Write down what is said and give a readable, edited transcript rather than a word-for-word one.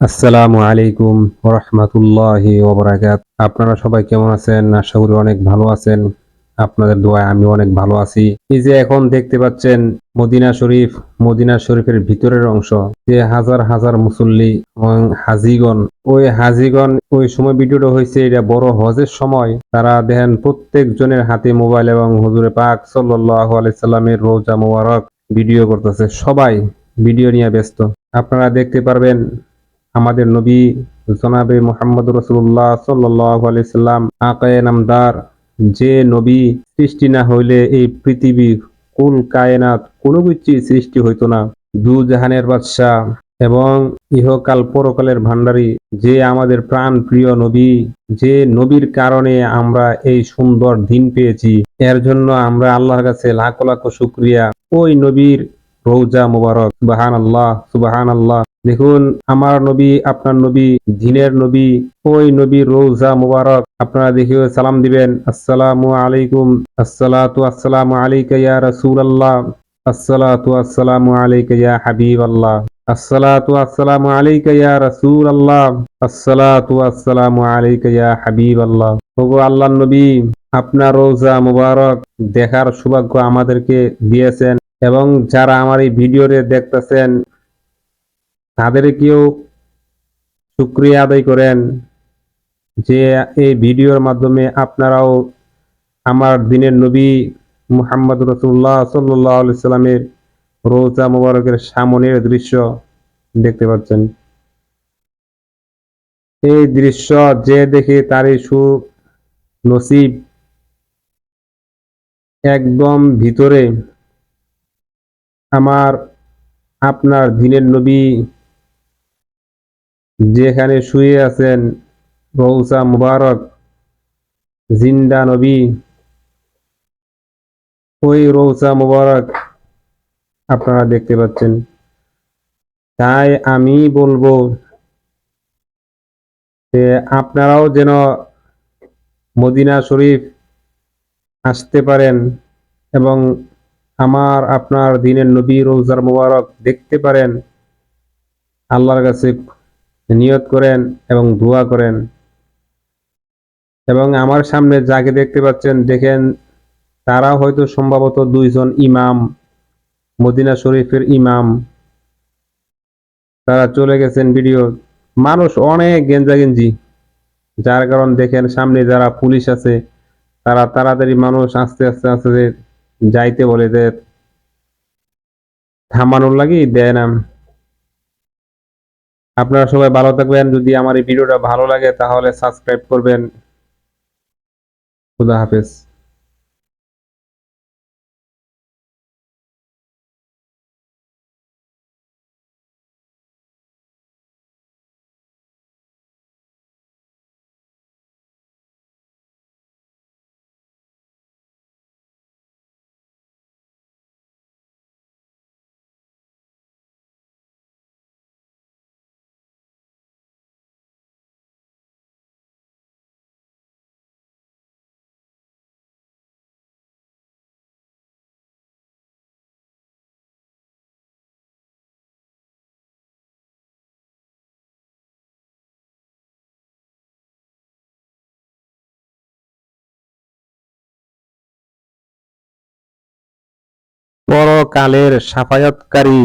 আসসালামু আলাইকুম ওরহমাতুল্লাহি ওবারাকাত। আপনারা সবাই কেমন আছেন? আশা করি অনেক ভালো আছেন। আপনাদের দোয়ায় আমি অনেক ভালো আছি। এই যে এখন দেখতে পাচ্ছেন মদিনা শরীফ, মদিনা শরীফের ভিতরের অংশ, যে হাজার হাজার মুসল্লি এবং হাজিগণ, ওই হাজিগণ ওই সময় ভিডিওটা হয়েছে, এটা বড় হজের সময়। তারা দেখেন প্রত্যেক জনের হাতে মোবাইল এবং হুজুরে পাক সাল্লাল্লাহু আলাইহি সাল্লামের রওজা মোবারক ভিডিও করতেছে। সবাই ভিডিও নিয়ে ব্যস্ত। আপনারা দেখতে পারবেন আমাদের নবী জনাবে মুহাম্মদ রাসূলুল্লাহ সাল্লাল্লাহু আলাইহি সাল্লাম আকায়ে নামদার, যে নবী সৃষ্টি না হইলে এই পৃথিবী কুল কায়নাত কোনো কিছুই সৃষ্টি হইতো না। দু জাহানের বাদশাহ এবং ইহকাল পরকালের ভান্ডারী, যে আমাদের প্রাণ প্রিয় নবী, যে নবীর কারণে আমরা এই সুন্দর দিন পেয়েছি, এর জন্য আমরা আল্লাহর কাছে লাখ লাখ শুকরিয়া। ওই নবীর রওজা মুবারক, সুবহানাল্লাহ সুবহানাল্লাহ। দেখুন, আমার নবী, আপনার নবী, দিনের নবী, ওই নবীর রওজা মুবারক আপনারা দেখে সালাম দিবেন। আসসালামু আলাইকুম, আসসালাতু আসসালামু আলাইকা ইয়া রাসূলুল্লাহ, আসসালাতু আসসালামু আলাইকা ইয়া হাবিবাল্লাহ, আসসালাতু আসসালামু আলাইকা ইয়া রাসূলুল্লাহ, আসসালাতু আসসালামু আলাইকা ইয়া হাবিবাল্লাহ। ওগো আল্লাহর নবী, আপনার রওজা মুবারক দেখার সৌভাগ্য আমাদেরকে দিয়েছেন, এবং যারা আমার এই ভিডিওতে দেখতেছেন তাদেরকেও শুকরিয়া আদায় করেন, যে এই ভিডিওর মাধ্যমে আপনারাও আমার দিনের নবী মুহাম্মদ রাসূলুল্লাহ সাল্লাল্লাহু আলাইহি সাল্লামের রওজা মুবারকের সামনের দৃশ্য দেখতে পাচ্ছেন। এই দৃশ্য যে দেখে তারই নসিব। একদম ভিতরে আমার আপনার দিনের নবী যেখানে শুয়ে আছেন, রওজা মুবারক, জিন্দা নবী, ওই রওজা মুবারক আপনারা দেখতে পাচ্ছেন। তাই আমি বলবো যে আপনারাও যেন মদিনা শরীফ আসতে পারেন এবং আমার আপনার দিনের নবী রওজার মুবারক দেখতে পারেন। আল্লাহর কাছে নিয়ত করেন এবং দোয়া করেন। এবং আমার সামনে যাকে দেখতে পাচ্ছেন, দেখেন তারা হয়তো সম্ভবত দুইজন ইমাম, মদিনা শরীফের ইমাম। তারা চলে গেছেন ভিডিও। মানুষ অনেক গেঞ্জাগেঞ্জি, যার কারণ দেখেন সামনে যারা পুলিশ আছে তারা তাড়াতাড়ি মানুষ আস্তে আস্তে আস্তে যাইতে বলে, যে থামানোর লাগি দেয় না। আপনারা সবাই ভালো থাকবেন। যদি আমার এই ভিডিওটা ভালো লাগে তাহলে সাবস্ক্রাইব করবেন। খুদা হাফেজ। পরকালের সাফায়াতকারী